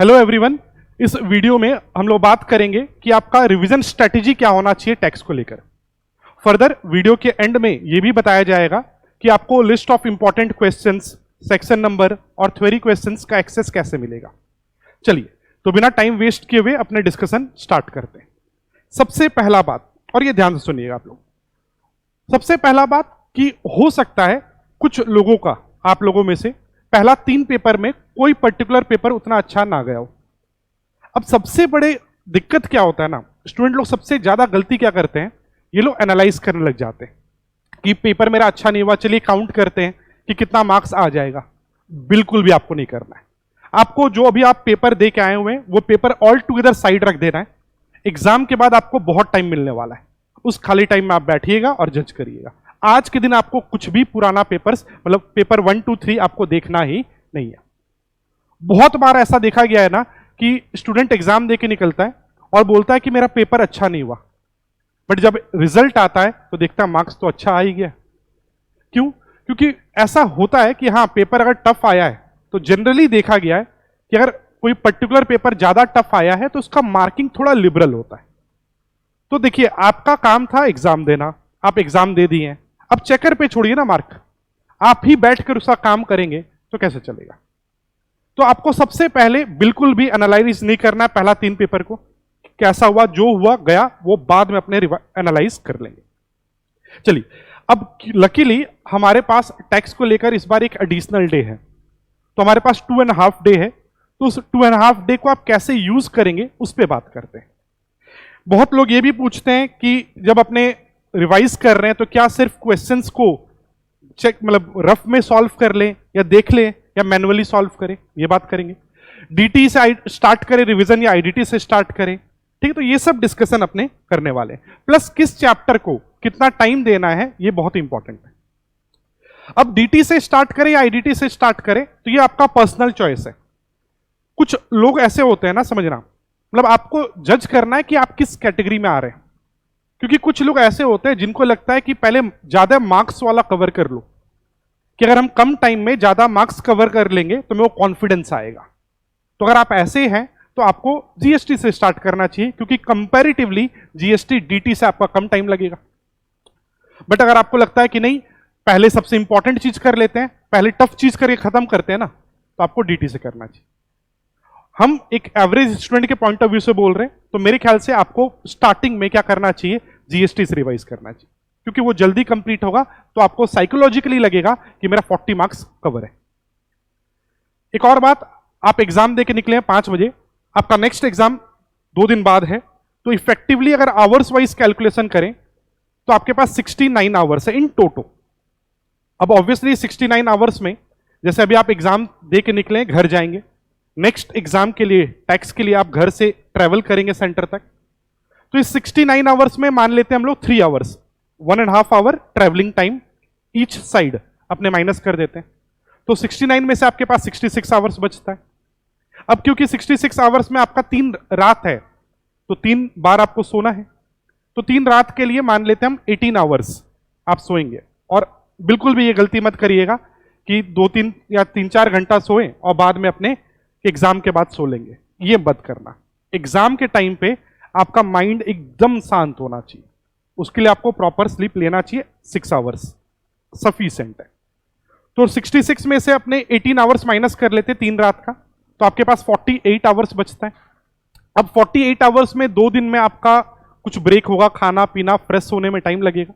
Hello everyone. इस video में हम लोग बात करेंगे कि आपका रिवीजन स्ट्रेटेजी क्या होना चाहिए टैक्स को लेकर। फर्दर वीडियो के एंड में यह भी बताया जाएगा कि आपको list of important questions, section number और थ्योरी क्वेश्चंस का एक्सेस कैसे मिलेगा। चलिए तो बिना टाइम वेस्ट किए हुए अपने डिस्कशन स्टार्ट करते हैं। सबसे पहला बात, और ये ध्यान से सुनिएगा आप लोग, सबसे पहला बात कि हो सकता है कुछ लोगों का, आप लोगों में से पहला 3 पेपर में कोई पर्टिकुलर पेपर उतना अच्छा ना गया हो। अब सबसे बड़े दिक्कत क्या होता है ना, स्टूडेंट लोग सबसे ज्यादा गलती क्या करते हैं, ये लोग एनालाइज करने लग जाते हैं कि पेपर मेरा अच्छा नहीं हुआ, चलिए काउंट करते हैं कि कितना मार्क्स आ जाएगा। बिल्कुल भी आपको नहीं करना है। आपको जो अभी आप पेपर दे के आए हुए हैं वो पेपर ऑल टुगेदर साइड रख देना है। एग्जाम के बाद आपको बहुत टाइम मिलने वाला है, उस खाली टाइम में आप बैठिएगा और जज करिएगा। आज के दिन आपको कुछ भी पुराना पेपर्स, मतलब पेपर 1, 2, 3 आपको देखना ही नहीं है। बहुत बार ऐसा देखा गया है ना कि स्टूडेंट एग्जाम दे के निकलता है और बोलता है कि मेरा पेपर अच्छा नहीं हुआ, बट जब रिजल्ट आता है तो देखता है मार्क्स तो अच्छा आ ही गया। क्यों? क्योंकि ऐसा होता है कि हाँ, पेपर अगर टफ आया है तो जनरली देखा गया है कि अगर कोई पर्टिकुलर पेपर ज्यादा टफ आया है तो उसका मार्किंग थोड़ा लिबरल होता है। तो देखिए, आपका काम था एग्जाम देना, आप एग्जाम दे दिए हैं, अब चेकर पे छोड़िए ना मार्क, आप ही बैठकर उसका काम करेंगे तो कैसे चलेगा। तो आपको सबसे पहले बिल्कुल भी एनालाइज नहीं करना है पहला 3 पेपर को, कैसा हुआ, जो हुआ गया, वो बाद में अपने एनालाइज कर लेंगे। चलिए, अब लकीली हमारे पास टैक्स को लेकर इस बार एक एडिशनल डे है, तो हमारे पास 2.5 डे है। तो उस 2.5 डे को आप कैसे यूज करेंगे उस पर बात करते हैं। बहुत लोग ये भी पूछते हैं कि जब अपने रिवाइज कर रहे हैं तो क्या सिर्फ क्वेश्चंस को चेक, मतलब रफ में सॉल्व कर लें या देख लें या मैनुअली सॉल्व करें, ये बात करेंगे। डीटी से स्टार्ट करें रिवीजन या आईडीटी से स्टार्ट करें, ठीक है। तो ये सब डिस्कशन अपने करने वाले हैं। प्लस किस चैप्टर को कितना टाइम देना है, ये बहुत इंपॉर्टेंट है। अब डीटी से स्टार्ट करें या आईडीटी से स्टार्ट करें तो ये आपका पर्सनल चॉइस है। कुछ लोग ऐसे होते हैं ना, समझना, मतलब आपको जज करना है कि आप किस कैटेगरी में आ रहे हैं। क्योंकि कुछ लोग ऐसे होते हैं जिनको लगता है कि पहले ज्यादा मार्क्स वाला कवर कर लो, कि अगर हम कम टाइम में ज्यादा मार्क्स कवर कर लेंगे तो मेरे को कॉन्फिडेंस आएगा। तो अगर आप ऐसे हैं तो आपको जीएसटी से स्टार्ट करना चाहिए, क्योंकि कंपैरेटिवली जीएसटी डीटी से आपका कम टाइम लगेगा। बट अगर आपको लगता है कि नहीं, पहले सबसे इंपॉर्टेंट चीज कर लेते हैं, पहले टफ चीज करके खत्म करते हैं ना, तो आपको डीटी से करना चाहिए। हम एक एवरेज स्टूडेंट के पॉइंट ऑफ व्यू से बोल रहे हैं, तो मेरे ख्याल से आपको स्टार्टिंग में क्या करना चाहिए, जीएसटी से रिवाइज करना चाहिए, क्योंकि वो जल्दी कंप्लीट होगा तो आपको साइकोलॉजिकली लगेगा कि मेरा 40 मार्क्स कवर है। एक और बात, आप एग्जाम देके निकले हैं 5 बजे, आपका नेक्स्ट एग्जाम 2 दिन बाद है, तो इफेक्टिवली अगर आवर्स वाइज कैलकुलेशन करें तो आपके पास 69 आवर्स है इन टोटो। अब ऑब्वियसली 69 आवर्स में, जैसे अभी आप एग्जाम दे के निकले, घर जाएंगे, नेक्स्ट एग्जाम के लिए, टैक्स के लिए आप घर से ट्रेवल करेंगे सेंटर तक, तो इस 69 आवर्स में मान लेते हैं हम लोग 3 hours, 1.5 hour travelling time each side अपने माइनस कर देते हैं। तो 69 में से आपके पास 66 आवर्स बचता है। अब क्योंकि 66 आवर्स में आपका 3 रात है, तो 3 बार आपको सोना है, तो 3 रात के लिए मान लेते हैं हम 18 आवर्स आप सोएंगे। और बिल्कुल भी ये गलती मत करिएगा कि 2-3 या 3-4 घंटा सोएं और बाद में अपने एग्जाम के बाद सो लेंगे, ये मत करना। एग्जाम के टाइम पे आपका माइंड एकदम शांत होना चाहिए, उसके लिए आपको प्रॉपर स्लीप लेना चाहिए। 6 आवर्स सफिशिएंट है। तो 66 में से अपने 18 आवर्स माइनस कर लेते 3 रात का, तो आपके पास 48 आवर्स बचता है। अब 48 आवर्स में 2 दिन में आपका कुछ ब्रेक होगा, खाना पीना फ्रेश होने में टाइम लगेगा,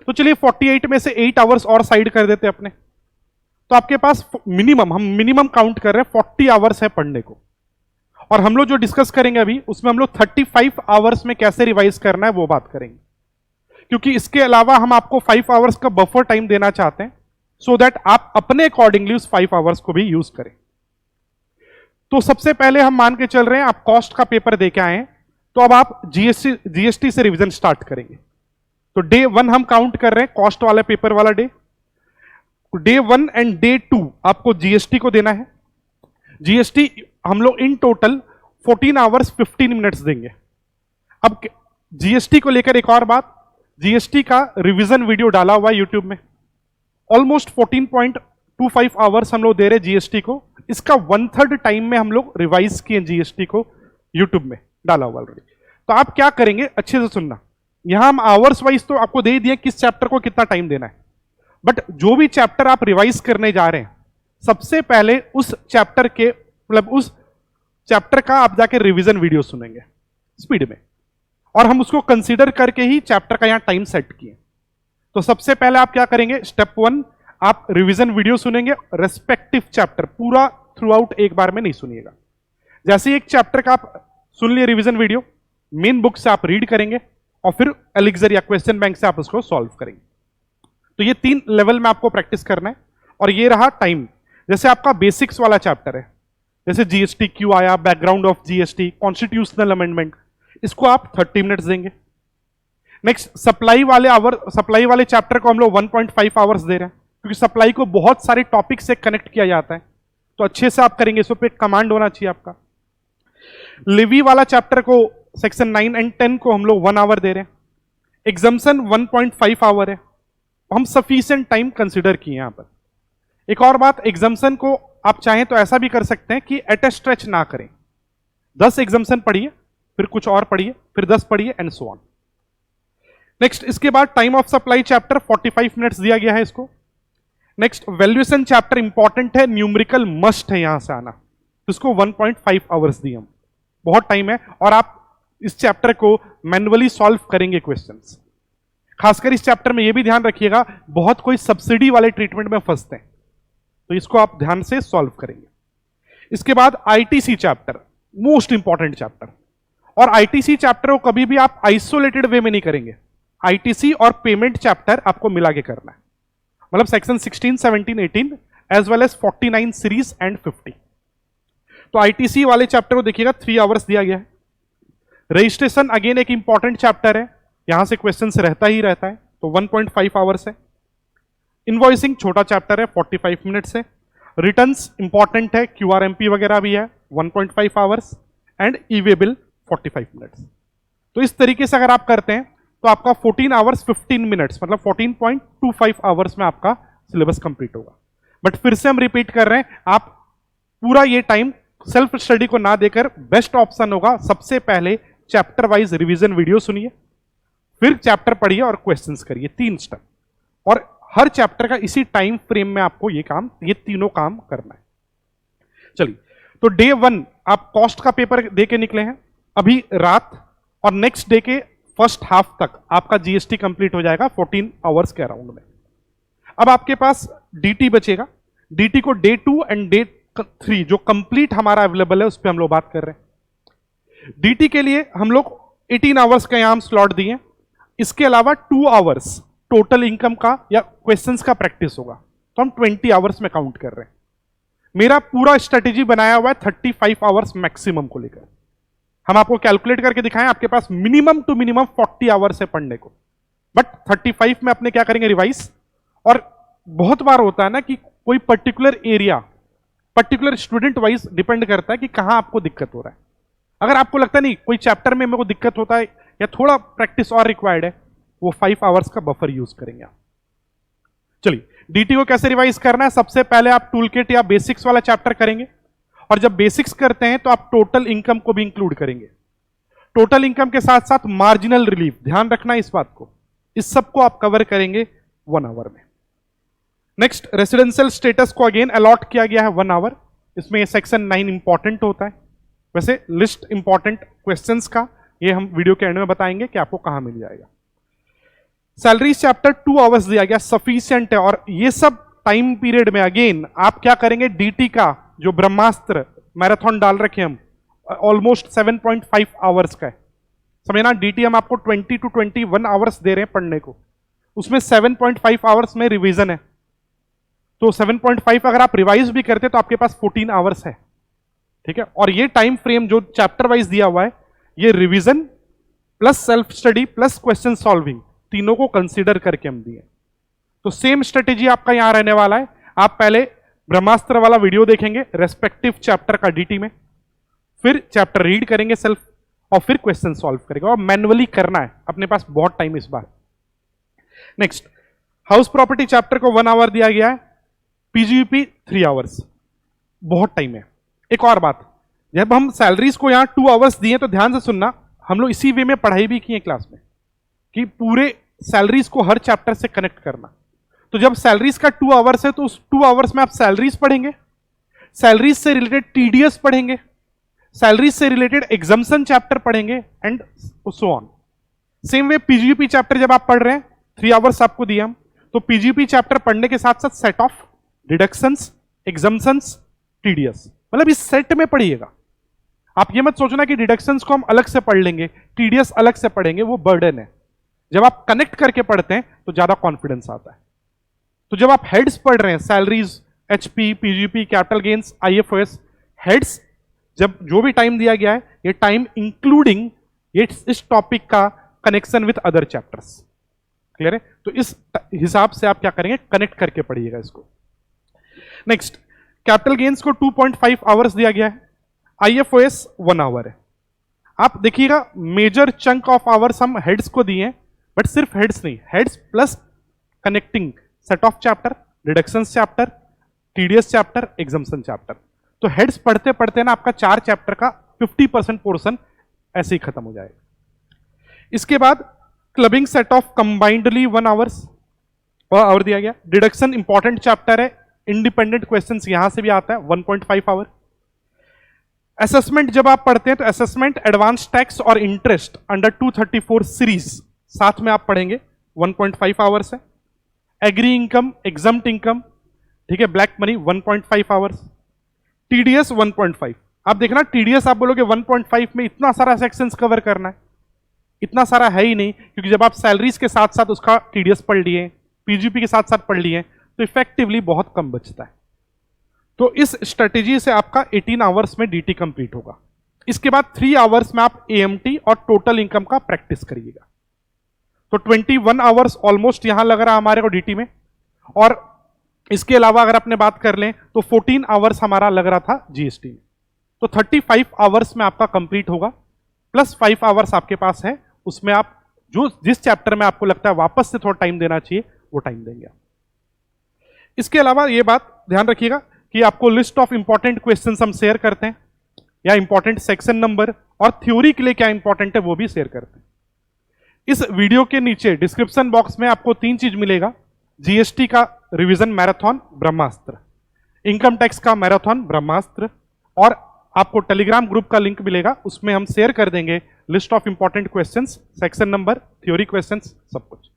तो चलिए 48 में से 8 आवर्स और साइड कर देते अपने, तो आपके पास मिनिमम, हम मिनिमम काउंट कर रहे हैं 40 आवर्स है पढ़ने को। और हम लोग जो डिस्कस करेंगे अभी, उसमें हम लोग 35 आवर्स में कैसे रिवाइज करना है वो बात करेंगे, क्योंकि इसके अलावा हम आपको 5 आवर्स का बफर टाइम देना चाहते हैं, सो दैट आप अपने अकॉर्डिंगली उस 5 आवर्स को भी यूज करें। तो सबसे पहले हम मान के चल रहे हैं आप कॉस्ट का पेपर दे के आए हैं, तो अब आप जीएसटी से रिवीजन स्टार्ट करेंगे। तो डे 1 हम काउंट कर रहे हैं, कॉस्ट वाला पेपर वाला डे। डे 1 एंड डे 2 आपको जीएसटी को देना है। जीएसटी हम लोग इन टोटल 14 आवर्स 15 मिनट्स देंगे। अब जीएसटी को लेकर एक और बात, जीएसटी का रिवीजन वीडियो डाला हुआ है यूट्यूब में, ऑलमोस्ट 2-5 आवर्स हम लोग दे रहे जीएसटी को, इसका 1/3 टाइम में हम लोग रिवाइज किए जीएसटी को, यूट्यूब में डाला हुआ ऑलरेडी। तो आप क्या करेंगे, अच्छे से सुनना, यहां हम आवर्स वाइज तो आपको दे ही दिया किस चैप्टर को कितना टाइम देना है, बट जो भी चैप्टर आप रिवाइज करने जा रहे हैं सबसे पहले उस चैप्टर के मतलब उस चैप्टर का आप जाके रिवीजन वीडियो सुनेंगे स्पीड में, और हम उसको कंसीडर करके ही चैप्टर का यहां टाइम सेट किए। तो सबसे पहले आप क्या करेंगे, स्टेप 1 आप रिवीजन वीडियो सुनेंगे, रेस्पेक्टिव चैप्टर पूरा थ्रू आउट एक बार में नहीं सुनिएगा। जैसे एक चैप्टर का आप सुन लिए रिवीजन वीडियो, मेन बुक से आप रीड करेंगे और फिर एलिक्सर या क्वेश्चन बैंक से आप उसको सॉल्व करेंगे। तो ये 3 लेवल में आपको प्रैक्टिस करना है। और ये रहा टाइम, जैसे आपका बेसिक्स वाला चैप्टर है, जैसे जीएसटी क्यों आया, background of GST, constitutional amendment, इसको आप 30 मिनट्स देंगे। नेक्स्ट सप्लाई वाले चैप्टर को हम लोग 1.5 आवर्स दे रहे हैं, क्योंकि सप्लाई को बहुत सारे टॉपिक से कनेक्ट किया जाता है, तो अच्छे से आप करेंगे, इस पे कमांड होना चाहिए आपका। लिवी वाला चैप्टर को सेक्शन 9 एंड 10 को हम लोग 1 आवर दे रहे हैं। एग्जाम्पशन 1.5 आवर है, हम सफिशिएंट टाइम कंसिडर किए यहां पर। एक और बात, एग्जाम्पशन को आप चाहें तो ऐसा भी कर सकते हैं कि एट ए स्ट्रेच ना करें, 10 एग्जाम्पशन पढ़िए, फिर कुछ और पढ़िए, फिर 10 पढ़िए एंड सो ऑन। नेक्स्ट इसके बाद time of supply chapter 45 minutes दिया गया है इसको। नेक्स्ट वैल्यूएशन चैप्टर इंपॉर्टेंट है, न्यूमेरिकल मस्ट है यहां से आना, तो इसको 1.5 आवर्स दिए हम, बहुत टाइम है, और आप इस चैप्टर को मैन्युअली सॉल्व करेंगे क्वेश्चंस। खासकर इस चैप्टर में यह भी ध्यान रखिएगा, बहुत कोई सब्सिडी वाले ट्रीटमेंट में फंसते हैं, तो इसको आप ध्यान से सॉल्व करेंगे। इसके बाद ITC chapter, most important chapter, और आईटीसी चैप्टर को कभी भी आप आइसोलेटेड वे में नहीं करेंगे, आईटीसी और पेमेंट चैप्टर आपको मिला के करना है, मतलब section 16, 17, 18 as well as 49 series and 50। तो आईटीसी वाले चैप्टर को देखिएगा 3 आवर्स दिया गया है। रजिस्ट्रेशन अगेन एक इंपॉर्टेंट चैप्टर है, यहां से क्वेश्चन रहता ही रहता है, तो 1.5 आवर्स है। इनवॉइसिंग छोटा चैप्टर है, 45 मिनट्स है। रिटर्न्स इंपॉर्टेंट है, क्यूआरएमपी वगैरह भी है, 1.5 hours, and e-way bill 45 minutes. तो इस तरीके से अगर आप करते हैं तो आपका 14 आवर्स 15 मिनट्स मतलब 14.25 आवर्स में आपका सिलेबस कंप्लीट होगा। बट फिर से हम रिपीट कर रहे हैं, आप पूरा ये टाइम सेल्फ स्टडी को ना देकर बेस्ट ऑप्शन होगा सबसे पहले चैप्टर वाइज रिवीजन वीडियो सुनिए, फिर चैप्टर पढ़िए और क्वेश्चंस करिए, 3 स्टेप, और हर चैप्टर का इसी टाइम फ्रेम में आपको ये तीनों काम करना है। चलिए, तो डे 1 आप कॉस्ट का पेपर दे के निकले हैं अभी रात, और नेक्स्ट डे के फर्स्ट हाफ तक आपका जीएसटी कंप्लीट हो जाएगा 14 आवर्स के अराउंड में। अब आपके पास डीटी बचेगा, डीटी को डे 2 एंड डे 3 जो कंप्लीट हमारा अवेलेबल है उस पर हम लोग बात कर रहे हैं। डीटी के लिए हम लोग 18 आवर्स का यहां स्लॉट दिए, इसके अलावा 2 आवर्स टोटल इनकम का या क्वेश्चंस का प्रैक्टिस होगा, तो हम 20 आवर्स में काउंट कर रहे हैं। मेरा पूरा स्ट्रेटेजी बनाया हुआ है 35 आवर्स मैक्सिमम को लेकर, हम आपको कैलकुलेट करके दिखाएं, आपके पास मिनिमम टू मिनिमम 40 आवर्स है पढ़ने को, बट 35 में अपने क्या करेंगे रिवाइज। और बहुत बार होता है ना कि कोई particular area particular student wise depend करता है कि कहां आपको दिक्कत हो रहा है। अगर आपको लगता नहीं कोई चैप्टर में मेरे को दिक्कत होता है या थोड़ा प्रैक्टिस और रिक्वायर्ड है, वो 5 आवर्स का बफर यूज करेंगे आप। चलिए, डीटी को कैसे रिवाइज करना है, सबसे पहले आप टूल किट या बेसिक्स वाला चैप्टर करेंगे, और जब बेसिक्स करते हैं तो आप टोटल इनकम को भी इंक्लूड करेंगे। टोटल इनकम के साथ साथ मार्जिनल रिलीफ, ध्यान रखना इस बात को, इस सब को आप कवर करेंगे 1 आवर में। नेक्स्ट रेसिडेंशियल स्टेटस को अगेन अलॉट किया गया है 1 आवर, इसमें सेक्शन 9 इंपॉर्टेंट होता है। वैसे लिस्ट इंपॉर्टेंट क्वेश्चंस का ये हम वीडियो के एंड में बताएंगे कि आपको कहां मिल जाएगा। सैलरी चैप्टर 2 आवर्स दिया गया, सफिशिएंट है, और ये सब टाइम पीरियड में अगेन आप क्या करेंगे, डीटी का जो ब्रह्मास्त्र मैराथन डाल रखे हम ऑलमोस्ट 7.5 आवर्स का है, समझना। डीटी हम आपको 20 to 21 आवर्स दे रहे हैं पढ़ने को, उसमें 7.5 आवर्स में रिवीजन है, तो 7.5 अगर आप रिवाइज भी करते तो आपके पास 14 आवर्स है, ठीक है। और ये टाइम फ्रेम जो चैप्टर वाइज दिया हुआ है, ये revision plus self study plus question solving तीनों को कंसीडर करके हम दिए। तो सेम स्ट्रेटेजी आपका यहां रहने वाला है, आप पहले ब्रह्मास्त्र वाला वीडियो देखेंगे रेस्पेक्टिव चैप्टर का डीटी में, फिर चैप्टर रीड करेंगे सेल्फ, और फिर क्वेश्चन सॉल्व करेंगे, और मैन्युअली करना है, अपने पास बहुत टाइम इस बार। नेक्स्ट हाउस प्रॉपर्टी चैप्टर को 1 आवर दिया गया है। पीजीपी 3 आवर्स, बहुत टाइम है। एक और बात, जब हम सैलरीज को यहाँ 2 आवर्स दिए तो ध्यान से सुनना, हम लोग इसी वे में पढ़ाई भी की है क्लास में कि पूरे सैलरीज को हर चैप्टर से कनेक्ट करना। तो जब सैलरीज का 2 आवर्स है तो उस 2 आवर्स में आप सैलरीज पढ़ेंगे, सैलरीज से रिलेटेड टीडीएस पढ़ेंगे, सैलरीज से रिलेटेड एग्जम्पशन चैप्टर पढ़ेंगे and so on. Same way PGP chapter जब आप पढ़ रहे हैं, 3 आवर्स आपको दिया हम, तो पीजीपी चैप्टर पढ़ने के साथ साथ set of deductions, exemptions, TDS, मतलब इस सेट में पढ़िएगा। आप ये मत सोचना कि डिडक्शंस को हम अलग से पढ़ लेंगे, टीडीएस अलग से पढ़ेंगे, वो बर्डन है। जब आप कनेक्ट करके पढ़ते हैं तो ज्यादा कॉन्फिडेंस आता है। तो जब आप हेड्स पढ़ रहे हैं, salaries, HP, PGP, capital gains, IFOS, heads, जब जो भी टाइम दिया गया है, ये टाइम इंक्लूडिंग इस टॉपिक का connection with other chapters. Clear है? तो इस हिसाब से आप क्या करेंगे, कनेक्ट करके पढ़िएगा इसको। नेक्स्ट, कैपिटल गेन्स को 2.5 आवर्स दिया गया है, आईएफओएस 1 आवर है। आप देखिएगा मेजर चंक ऑफ आवर्स हम हेड्स को दिए, बट सिर्फ हेड्स नहीं, heads plus connecting set of chapter, deductions chapter, TDS chapter, exemption chapter. तो हेड्स पढ़ते पढ़ते ना आपका 4 चैप्टर का 50% पोर्शन ऐसे ही खत्म हो जाएगा। इसके बाद clubbing set off combinedly 1 hour दिया गया। डिडक्शन इंपॉर्टेंट चैप्टर है, इंडिपेंडेंट क्वेश्चंस यहां से भी आता है, 1.5 आवर। असेसमेंट जब आप पढ़ते हैं तो असेसमेंट, एडवांस टैक्स और इंटरेस्ट अंडर 234 सीरीज साथ में आप पढ़ेंगे, 1.5 आवर्स है। एग्री इनकम, एग्जम्प्ट इनकम, ठीक है, ब्लैक मनी 1.5 आवर्स। टीडीएस 1.5। आप देखना टीडीएस आप बोलोगे 1.5 में इतना सारा सेक्शंस कवर करना है, इतना सारा है ही नहीं, क्योंकि जब आप सैलरीज के साथ साथ उसका टीडीएस पढ़ लिए, पीजीपी के साथ साथ पढ़ लिए, तो इफेक्टिवली बहुत कम बचता है। तो इस स्ट्रेटेजी से आपका 18 आवर्स में डीटी कंप्लीट होगा। इसके बाद 3 आवर्स में आप एएमटी और टोटल इनकम का प्रैक्टिस करिएगा। तो 21 आवर्स ऑलमोस्ट यहां लग रहा है हमारे को डीटी में, और इसके अलावा अगर अपने बात कर लें तो 14 आवर्स हमारा लग रहा था जीएसटी में। तो 35 आवर्स में आपका कंप्लीट होगा, प्लस 5 आवर्स आपके पास है, उसमें आप जिस चैप्टर में आपको लगता है वापस से थोड़ा टाइम देना चाहिए वो टाइम देंगे। इसके अलावा ये बात ध्यान रखिएगा कि आपको लिस्ट ऑफ इंपॉर्टेंट क्वेश्चंस हम शेयर करते हैं, या इंपॉर्टेंट सेक्शन नंबर और थ्योरी के लिए क्या इंपॉर्टेंट है वो भी शेयर करते हैं। इस वीडियो के नीचे डिस्क्रिप्शन बॉक्स में आपको 3 चीज मिलेगा, जीएसटी का रिवीजन मैराथन ब्रह्मास्त्र, इनकम टैक्स का मैराथन ब्रह्मास्त्र, और आपको टेलीग्राम ग्रुप का लिंक मिलेगा, उसमें हम शेयर कर देंगे list of important questions, section number, theory questions, सब कुछ।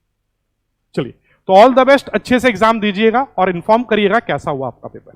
चलिए, तो ऑल द बेस्ट, अच्छे से एग्जाम दीजिएगा और इन्फॉर्म करिएगा कैसा हुआ आपका पेपर।